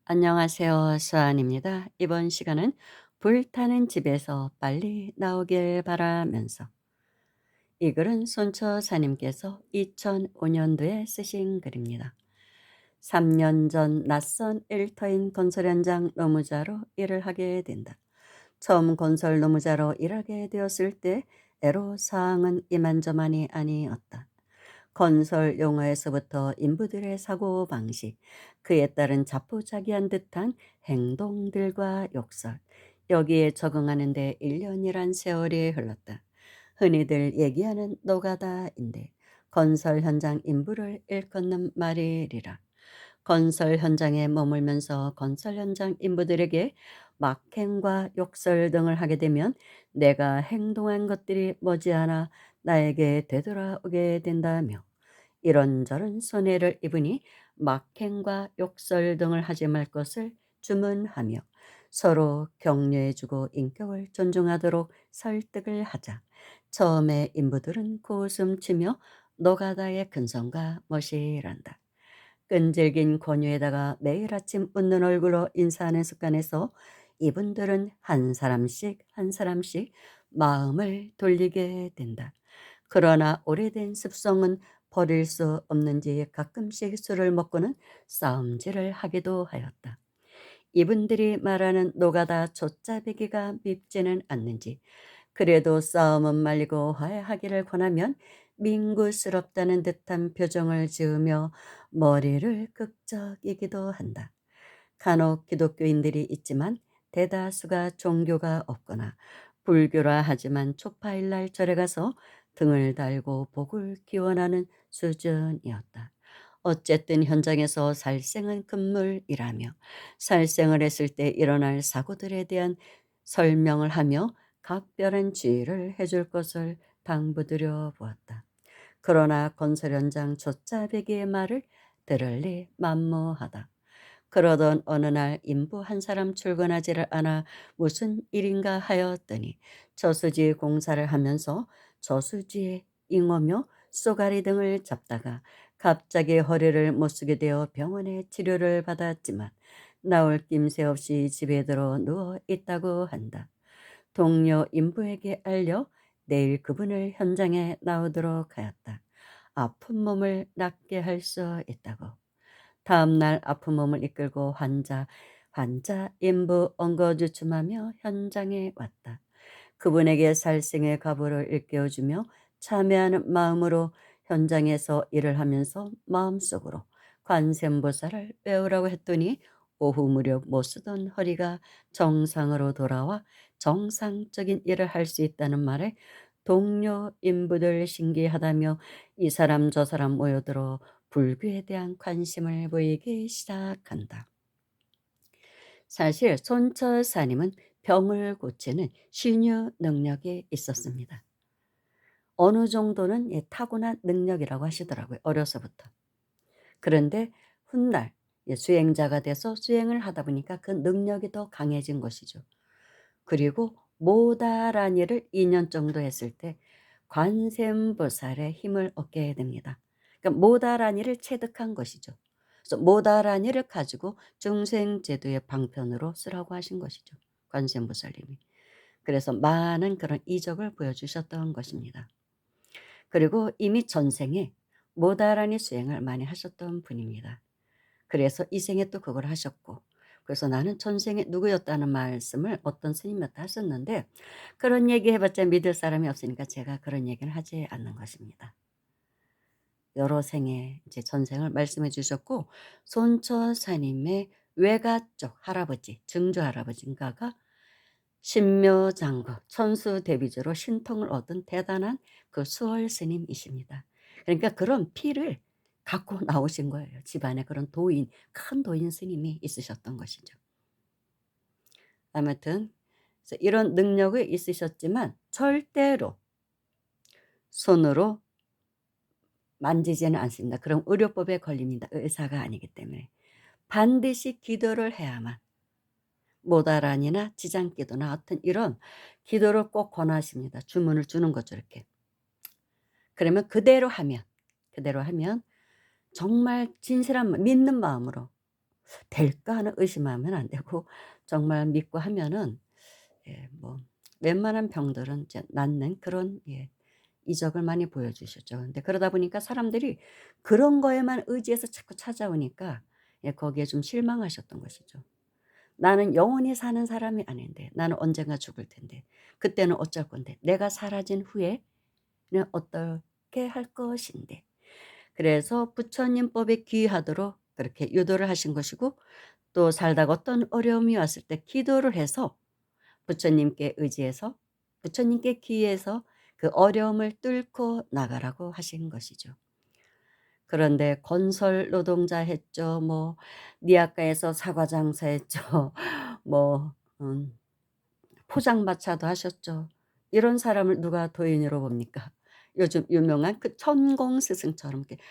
안녕하세요. 수아입니다. 이번 시간은 불타는 집에서 빨리 나오길 바라면서, 이 글은 손처사님께서 2005년도에 쓰신 글입니다. 3년 전 낯선 일터인 건설 현장 노무자로 일을 하게 된다. 처음 건설 노무자로 일하게 되었을 때 애로사항은 이만저만이 아니었다. 건설 용어에서부터 인부들의 사고방식, 그에 따른 자포자기한 듯한 행동들과 욕설, 여기에 적응하는 데 1년이란 세월이 흘렀다. 흔히들 얘기하는 노가다인데 건설 현장 인부를 일컫는 말이리라. 건설 현장에 머물면서 건설 현장 인부들에게 막행과 욕설 등을 하게 되면 내가 행동한 것들이 머지않아 나에게 되돌아오게 된다며, 이런저런 손해를 입으니 막행과 욕설 등을 하지 말 것을 주문하며 서로 격려해주고 인격을 존중하도록 설득을 하자. 처음에 인부들은 고웃음치며 노가다의 근성과 멋이란다. 끈질긴 권유에다가 매일 아침 웃는 얼굴로 인사하는 습관에서 이분들은 한 사람씩 한 사람씩 마음을 돌리게 된다. 그러나 오래된 습성은 버릴 수 없는지 가끔씩 술을 먹고는 싸움질을 하기도 하였다. 이분들이 말하는 노가다 좆자배기가 밉지는 않는지, 그래도 싸움은 말리고 화해하기를 권하면 민구스럽다는 듯한 표정을 지으며 머리를 끄적이기도 한다. 간혹 기독교인들이 있지만 대다수가 종교가 없거나 불교라 하지만 초파일날 절에 가서 등을 달고 복을 기원하는 수준이었다. 어쨌든 현장에서 살생은 금물이라며, 살생을 했을 때 일어날 사고들에 대한 설명을 하며 각별한 지휘를 해줄 것을 당부드려 보았다. 그러나 건설 현장 조짜배기의 말을 들을리 만무하다. 그러던 어느 날 인부 한 사람 출근하지를 않아 무슨 일인가 하였더니 저수지 공사를 하면서 저수지에 잉어며 쏘가리 등을 잡다가 갑자기 허리를 못 쓰게 되어 병원에 치료를 받았지만 나올 낌새 없이 집에 들어 누워 있다고 한다. 동료 인부에게 알려 내일 그분을 현장에 나오도록 하였다. 아픈 몸을 낫게 할 수 있다고. 다음 날 아픈 몸을 이끌고 환자 인부 엉거주춤하며 현장에 왔다. 그분에게 살생의 가부를 일깨워주며 참여하는 마음으로 현장에서 일을 하면서 마음속으로 관세음보살을 외우라고 했더니 오후 무렵 못 쓰던 허리가 정상으로 돌아와 정상적인 일을 할 수 있다는 말에 동료 인부들 신기하다며 이 사람 저 사람 모여들어 불교에 대한 관심을 보이기 시작한다. 사실 손철사님은 병을 고치는 신유 능력이 있었습니다. 어느 정도는 타고난 능력이라고 하시더라고요. 어려서부터. 그런데 훗날 수행자가 돼서 수행을 하다 보니까 그 능력이 더 강해진 것이죠. 그리고 모다란 일을 2년 정도 했을 때 관세음보살의 힘을 얻게 됩니다. 그러니까 모다란 일을 체득한 것이죠. 그래서 모다란 일을 가지고 중생제도의 방편으로 쓰라고 하신 것이죠. 관세음보살님이. 그래서 많은 그런 이적을 보여주셨던 것입니다. 그리고 이미 전생에 모다라니 수행을 많이 하셨던 분입니다. 그래서 이 생에 또 그걸 하셨고, 그래서 나는 전생에 누구였다는 말씀을 어떤 스님한테 하셨는데, 그런 얘기 해봤자 믿을 사람이 없으니까 제가 그런 얘기를 하지 않는 것입니다. 여러 생에 이제 전생을 말씀해 주셨고, 손처사님의 외가 쪽 할아버지, 증조 할아버지인가가 신묘장구 천수대비주로 신통을 얻은 대단한 그 수월 스님이십니다. 그러니까 그런 피를 갖고 나오신 거예요. 집안에 그런 도인, 큰 도인 스님이 있으셨던 것이죠. 아무튼 그래서 이런 능력이 있으셨지만 절대로 손으로 만지지는 않습니다. 그럼 의료법에 걸립니다. 의사가 아니기 때문에. 반드시 기도를 해야만, 모다란이나 지장기도나 하여튼 이런 기도를 꼭 권하십니다. 주문을 주는 거죠, 이렇게. 그러면 그대로 하면 정말 진실한 믿는 마음으로 될까 하는 의심하면 안 되고 정말 믿고 하면은 뭐 웬만한 병들은 이제 낫는 그런 이적을 많이 보여주셨죠. 근데 그러다 보니까 사람들이 그런 거에만 의지해서 자꾸 찾아오니까 거기에 좀 실망하셨던 것이죠. '나는 영원히 사는 사람이 아닌데. 나는 언젠가 죽을 텐데. 그때는 어쩔 건데. 내가 사라진 후에는 어떻게 할 것인데.' 그래서 부처님법에 귀의하도록 그렇게 유도를 하신 것이고, 또 살다가 어떤 어려움이 왔을 때 기도를 해서 부처님께 의지해서 부처님께 기해서 그 어려움을 뚫고 나가라고 하신 것이죠. 그런데 건설 노동자 했죠. 뭐 니아카에서 사과 장사했죠. 뭐 포장마차도 하셨죠. 이런 사람을 누가 도인으로 봅니까? 요즘 유명한 그 천공 스승처럼 이렇게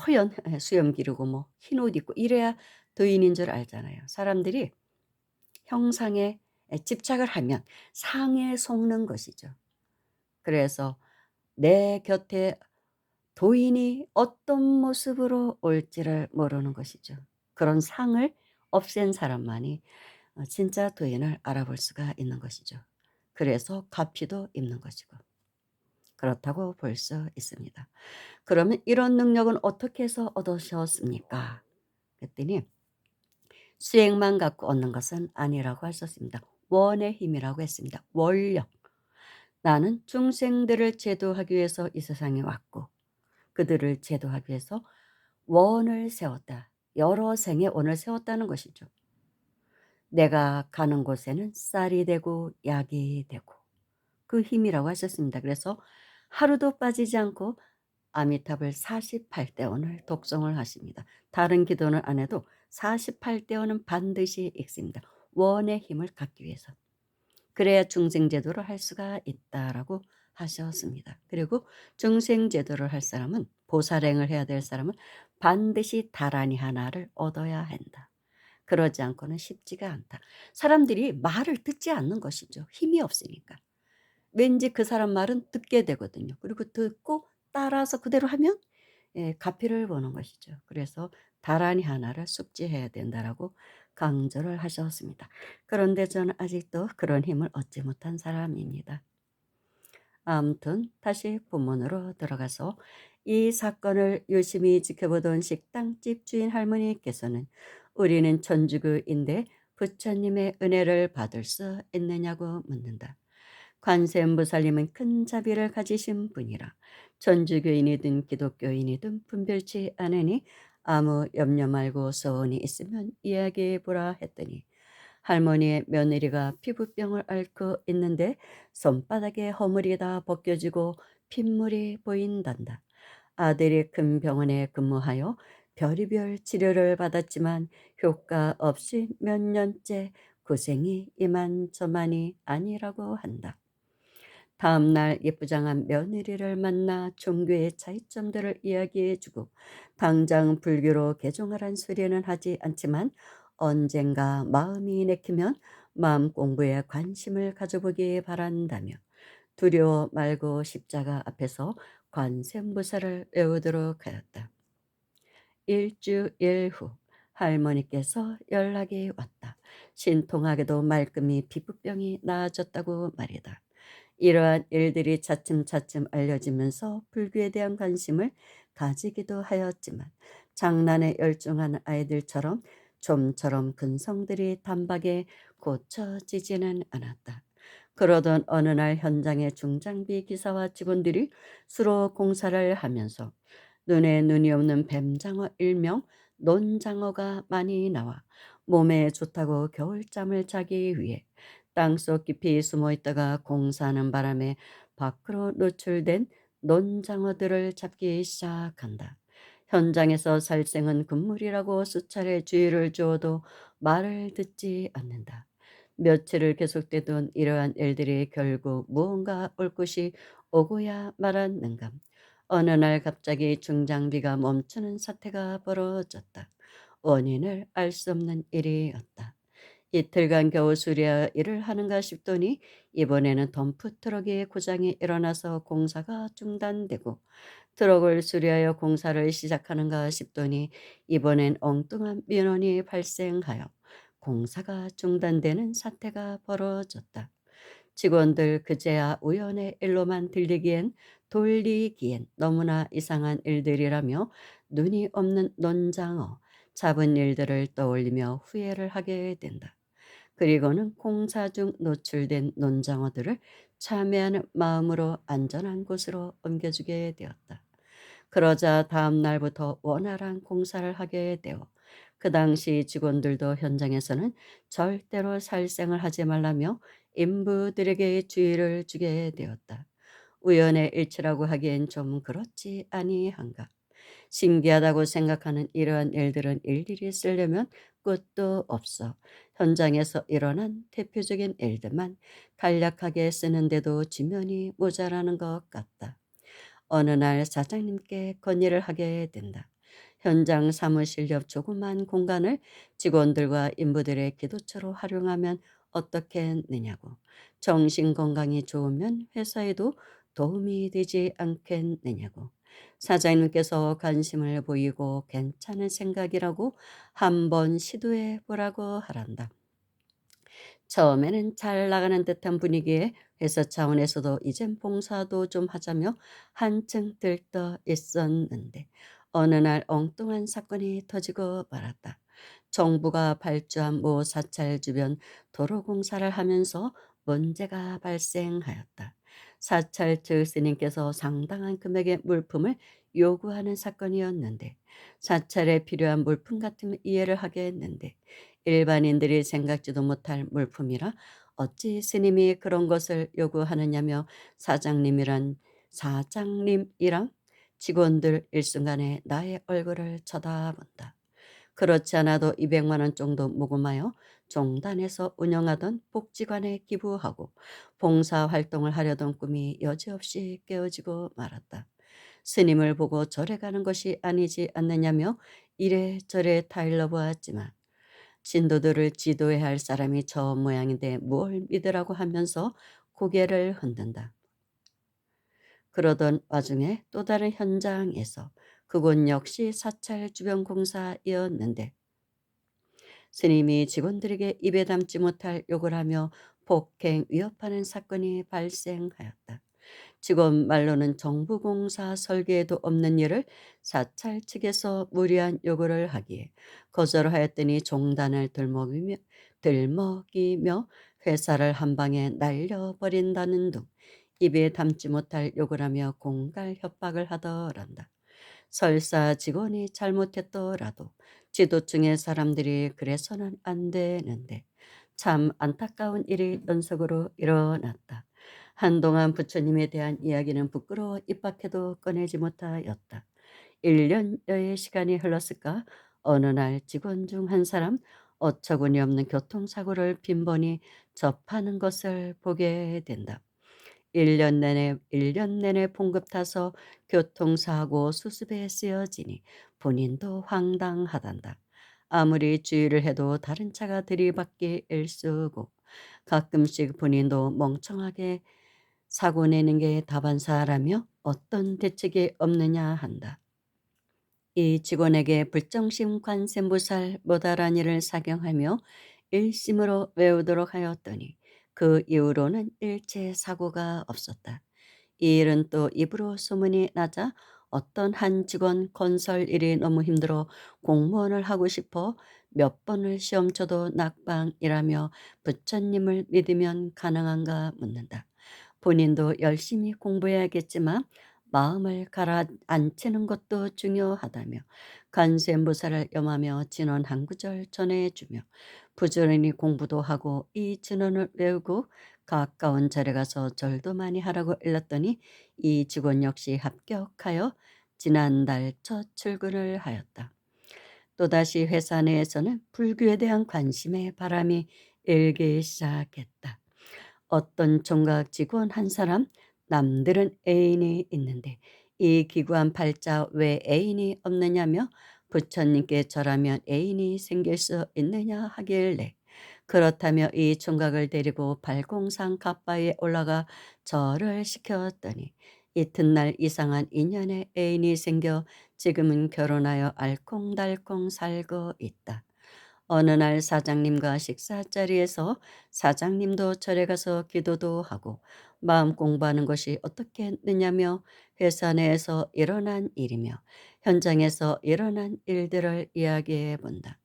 허연 수염 기르고 뭐 흰 옷 입고 이래야 도인인 줄 알잖아요. 사람들이 형상에 집착을 하면 상에 속는 것이죠. 그래서 내 곁에 도인이 어떤 모습으로 올지를 모르는 것이죠. 그런 상을 없앤 사람만이 진짜 도인을 알아볼 수가 있는 것이죠. 그래서 가피도 입는 것이고 그렇다고 볼 수 있습니다. 그러면 이런 능력은 어떻게 해서 얻으셨습니까? 그랬더니 수행만 갖고 얻는 것은 아니라고 하셨습니다. 원의 힘이라고 했습니다. 원력. 나는 중생들을 제도하기 위해서 이 세상에 왔고 그들을 제도하기 위해서 원을 세웠다. 여러 생의 원을 세웠다는 것이죠. 내가 가는 곳에는 쌀이 되고 약이 되고 그 힘이라고 하셨습니다. 그래서 하루도 빠지지 않고 아미타불 48대원을 독송을 하십니다. 다른 기도는 안 해도 48대원은 반드시 읽습니다. 원의 힘을 갖기 위해서. 그래야 중생제도를 할 수가 있다라고 하셨습니다. 그리고 중생제도를 할 사람은 보살행을 해야 될 사람은 반드시 다라니 하나를 얻어야 한다. 그러지 않고는 쉽지가 않다. 사람들이 말을 듣지 않는 것이죠. 힘이 없으니까. 왠지 그 사람 말은 듣게 되거든요. 그리고 듣고 따라서 그대로 하면 가피를 보는 것이죠. 그래서 다란이 하나를 숙지해야 된다라고 강조를 하셨습니다. 그런데 저는 아직도 그런 힘을 얻지 못한 사람입니다. 아무튼 다시 본문으로 들어가서 이 사건을 유심히 지켜보던 식당집 주인 할머니께서는 우리는 천주교인데 부처님의 은혜를 받을 수 있느냐고 묻는다. 관세음보살님은 큰 자비를 가지신 분이라 천주교인이든 기독교인이든 분별치 않으니 아무 염려 말고 소원이 있으면 이야기해 보라 했더니 할머니의 며느리가 피부병을 앓고 있는데 손바닥에 허물이 다 벗겨지고 핏물이 보인단다. 아들이 큰 병원에 근무하여 별의별 치료를 받았지만 효과 없이 몇 년째 고생이 이만저만이 아니라고 한다. 다음 날 예쁘장한 며느리를 만나 종교의 차이점들을 이야기해주고 당장 불교로 개종하란 소리는 하지 않지만 언젠가 마음이 내키면 마음 공부에 관심을 가져보기 바란다며 두려워 말고 십자가 앞에서 관세음보살을 외우도록 하였다. 일주일 후 할머니께서 연락이 왔다. 신통하게도 말끔히 피부병이 나아졌다고 말이다. 이러한 일들이 차츰차츰 알려지면서 불교에 대한 관심을 가지기도 하였지만 장난에 열중한 아이들처럼 좀처럼 근성들이 단박에 고쳐지지는 않았다. 그러던 어느 날 현장의 중장비 기사와 직원들이 수로 공사를 하면서 눈에 눈이 없는 뱀장어 일명 논장어가 많이 나와 몸에 좋다고 겨울잠을 자기 위해 땅속 깊이 숨어 있다가 공사하는 바람에 밖으로 노출된 논장어들을 잡기 시작한다. 현장에서 살생은 금물이라고 수차례 주의를 주어도 말을 듣지 않는다. 며칠을 계속되던 이러한 일들이 결국 무언가 올 것이 오고야 말았는가. 어느 날 갑자기 중장비가 멈추는 사태가 벌어졌다. 원인을 알 수 없는 일이었다. 이틀간 겨우 수리할 일을 하는가 싶더니 이번에는 덤프 트럭의 고장이 일어나서 공사가 중단되고, 트럭을 수리하여 공사를 시작하는가 싶더니 이번엔 엉뚱한 민원이 발생하여 공사가 중단되는 사태가 벌어졌다. 직원들 그제야 우연의 일로만 들리기엔 돌리기엔 너무나 이상한 일들이라며 눈이 없는 논장어 잡은 일들을 떠올리며 후회를 하게 된다. 그리고는 공사 중 노출된 논장어들을 참여하는 마음으로 안전한 곳으로 옮겨주게 되었다. 그러자 다음 날부터 원활한 공사를 하게 되어 그 당시 직원들도 현장에서는 절대로 살생을 하지 말라며 인부들에게 주의를 주게 되었다. 우연의 일치라고 하기엔 좀 그렇지 아니한가. 신기하다고 생각하는 이러한 일들은 일일이 쓰려면 끝도 없어 현장에서 일어난 대표적인 일들만 간략하게 쓰는데도 지면이 모자라는 것 같다. 어느 날 사장님께 건의를 하게 된다. 현장 사무실 옆 조그만 공간을 직원들과 인부들의 기도처로 활용하면 어떻겠느냐고. 정신 건강이 좋으면 회사에도 도움이 되지 않겠느냐고. 사장님께서 관심을 보이고 괜찮은 생각이라고 한번 시도해 보라고 하란다. 처음에는 잘 나가는 듯한 분위기에 회사 차원에서도 이젠 봉사도 좀 하자며 한층 들떠 있었는데 어느 날 엉뚱한 사건이 터지고 말았다. 정부가 발주한 모 사찰 주변 도로 공사를 하면서 문제가 발생하였다. 사찰 측 스님께서 상당한 금액의 물품을 요구하는 사건이었는데 사찰에 필요한 물품 같으면 이해를 하겠는데 일반인들이 생각지도 못할 물품이라 어찌 스님이 그런 것을 요구하느냐며 사장님이랑 직원들 일순간에 나의 얼굴을 쳐다본다. 그렇지 않아도 200만 원 정도 모금하여 종단에서 운영하던 복지관에 기부하고 봉사활동을 하려던 꿈이 여지없이 깨어지고 말았다. 스님을 보고 절에 가는 것이 아니지 않느냐며 이래저래 타일러 보았지만 신도들을 지도해야 할 사람이 저 모양인데 뭘 믿으라고 하면서 고개를 흔든다. 그러던 와중에 또 다른 현장에서 그곳 역시 사찰 주변 공사이었는데 스님이 직원들에게 입에 담지 못할 욕을 하며 폭행 위협하는 사건이 발생하였다. 직원 말로는 정부 공사 설계에도 없는 일을 사찰 측에서 무리한 요구를 하기에 거절하였더니 종단을 들먹이며 회사를 한 방에 날려버린다는 등 입에 담지 못할 욕을 하며 공갈 협박을 하더란다. 설사 직원이 잘못했더라도 지도층의 사람들이 그래서는 안 되는데 참 안타까운 일이 연속으로 일어났다. 한동안 부처님에 대한 이야기는 부끄러워 입 밖에도 꺼내지 못하였다. 1년여의 시간이 흘렀을까 어느 날 직원 중 한 사람 어처구니 없는 교통사고를 빈번히 접하는 것을 보게 된다. 1년 내내 봉급 타서 교통사고 수습에 쓰여지니 본인도 황당하단다. 아무리 주의를 해도 다른 차가 들이받기 일쑤고 가끔씩 본인도 멍청하게 사고 내는 게 다반사라며 어떤 대책이 없느냐 한다. 이 직원에게 불정심 관세음보살 모다란 일을 사경하며 일심으로 외우도록 하였더니 그 이후로는 일체 사고가 없었다. 이 일은 또 입으로 소문이 나자 어떤 한 직원 건설 일이 너무 힘들어 공무원을 하고 싶어 몇 번을 시험 쳐도 낙방이라며 부처님을 믿으면 가능한가 묻는다. 본인도 열심히 공부해야겠지만 마음을 가라앉히는 것도 중요하다며 관세음보살을 염하며 진원 한 구절 전해주며 부지런히 공부도 하고 이 진원을 외우고 가까운 절에 가서 절도 많이 하라고 일렀더니 이 직원 역시 합격하여 지난달 첫 출근을 하였다. 또다시 회사 내에서는 불교에 대한 관심의 바람이 일기 시작했다. 어떤 총각 직원 한 사람 남들은 애인이 있는데 이 기구한 팔자 왜 애인이 없느냐며 부처님께 절하면 애인이 생길 수 있느냐 하길래 그렇다며 이 총각을 데리고 발공산 갓바위에 올라가 절을 시켰더니 이튿날 이상한 인연의 애인이 생겨 지금은 결혼하여 알콩달콩 살고 있다. 어느 날 사장님과 식사 자리에서 사장님도 절에 가서 기도도 하고 마음 공부하는 것이 어떻겠느냐며 회사 내에서 일어난 일이며 현장에서 일어난 일들을 이야기해 본다.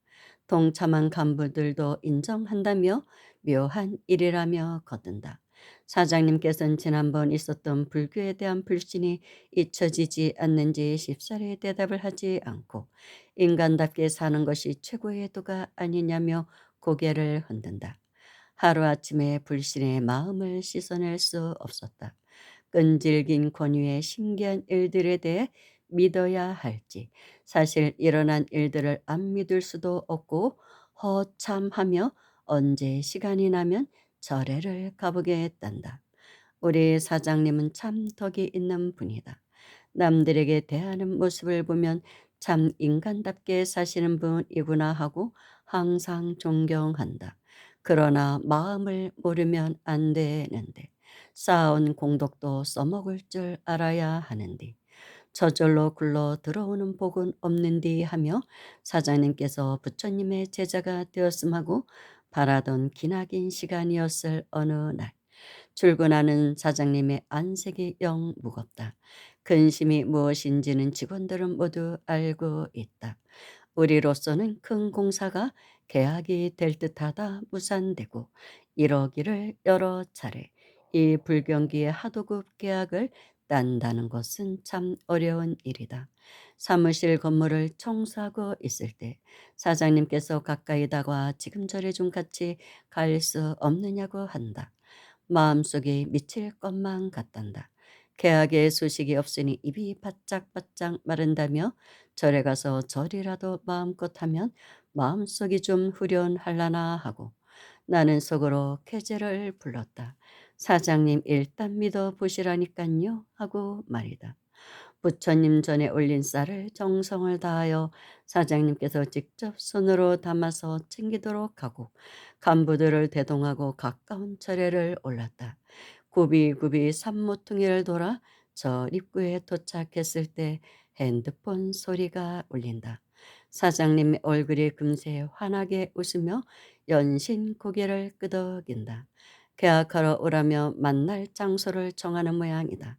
동참한 간부들도 인정한다며 묘한 일이라며 거둔다. 사장님께서는 지난번 있었던 불교에 대한 불신이 잊혀지지 않는지 쉽사리 대답을 하지 않고 인간답게 사는 것이 최고의 도가 아니냐며 고개를 흔든다. 하루아침에 불신의 마음을 씻어낼 수 없었다. 끈질긴 권위의 신기한 일들에 대해 믿어야 할지, 사실 일어난 일들을 안 믿을 수도 없고 허참하며 언제 시간이 나면 절에를 가보겠단다. 우리 사장님은 참 덕이 있는 분이다. 남들에게 대하는 모습을 보면 참 인간답게 사시는 분이구나 하고 항상 존경한다. 그러나 마음을 모르면 안 되는데 쌓아온 공덕도 써먹을 줄 알아야 하는데 저절로 굴러 들어오는 복은 없는디 하며 사장님께서 부처님의 제자가 되었음하고 바라던 기나긴 시간이었을 어느 날 출근하는 사장님의 안색이 영 무겁다. 근심이 무엇인지는 직원들은 모두 알고 있다. 우리로서는 큰 공사가 계약이 될 듯하다 무산되고 이러기를 여러 차례 이 불경기의 하도급 계약을 딴다는 것은 참 어려운 일이다. 사무실 건물을 청소하고 있을 때 사장님께서 가까이 다가와 지금 저래 좀 같이 갈 수 없느냐고 한다. 마음속이 미칠 것만 같단다. 계약의 소식이 없으니 입이 바짝바짝 마른다며 절에 가서 절이라도 마음껏 하면 마음속이 좀 후련할라나 하고 나는 속으로 쾌재를 불렀다. 사장님 일단 믿어보시라니깐요 하고 말이다. 부처님 전에 올린 쌀을 정성을 다하여 사장님께서 직접 손으로 담아서 챙기도록 하고 간부들을 대동하고 가까운 절에를 올랐다. 굽이굽이 산모퉁이를 돌아 절 입구에 도착했을 때 핸드폰 소리가 울린다. 사장님의 얼굴이 금세 환하게 웃으며 연신 고개를 끄덕인다. 계약하러 오라며 만날 장소를 정하는 모양이다.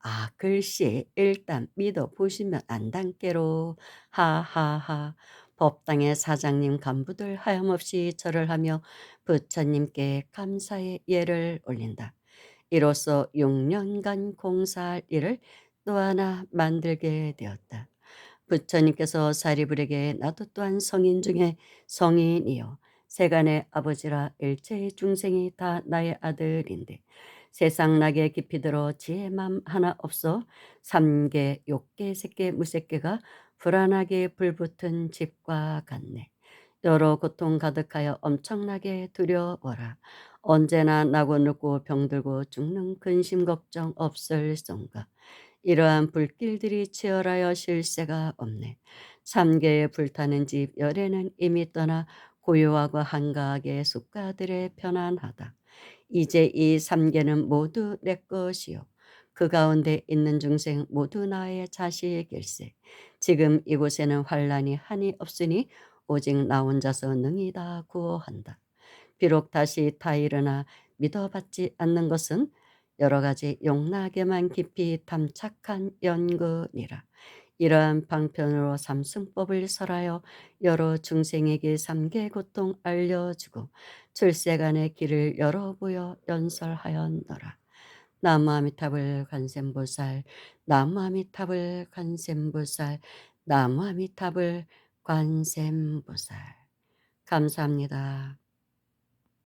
아, 글씨 일단 믿어보시면 안단께로. 하하하. 법당의 사장님 간부들 하염없이 절을 하며 부처님께 감사의 예를 올린다. 이로써 6년간 공사할 일을 또 하나 만들게 되었다. 부처님께서 사리불에게 나도 또한 성인 중에 성인이요 세간의 아버지라 일체의 중생이 다 나의 아들인데 세상 낙에 깊이 들어 지혜맘 하나 없어 삼계 욕계 색계 무색계가 불안하게 불붙은 집과 같네. 여러 고통 가득하여 엄청나게 두려워라. 언제나 나고 늙고 병들고 죽는 근심 걱정 없을 성가. 이러한 불길들이 치열하여 쉴 새가 없네. 삼계에 불타는 집 열에는 이미 떠나 고요하고 한가하게 숙가들의 편안하다. 이제 이 삼계는 모두 내 것이요. 그 가운데 있는 중생 모두 나의 자식일세. 지금 이곳에는 환란이 한이 없으니 오직 나 혼자서 능히 다 구호한다. 비록 다시 다 일어나 믿어받지 않는 것은 여러 가지 용락에만 깊이 탐착한 연근이라. 이러한 방편으로 삼승법을 설하여 여러 중생에게 삼계 고통 알려주고 출세간의 길을 열어보여 연설하였노라. 나무아미타불 관세음보살, 나무아미타불 관세음보살, 나무아미타불 관세음보살. 감사합니다.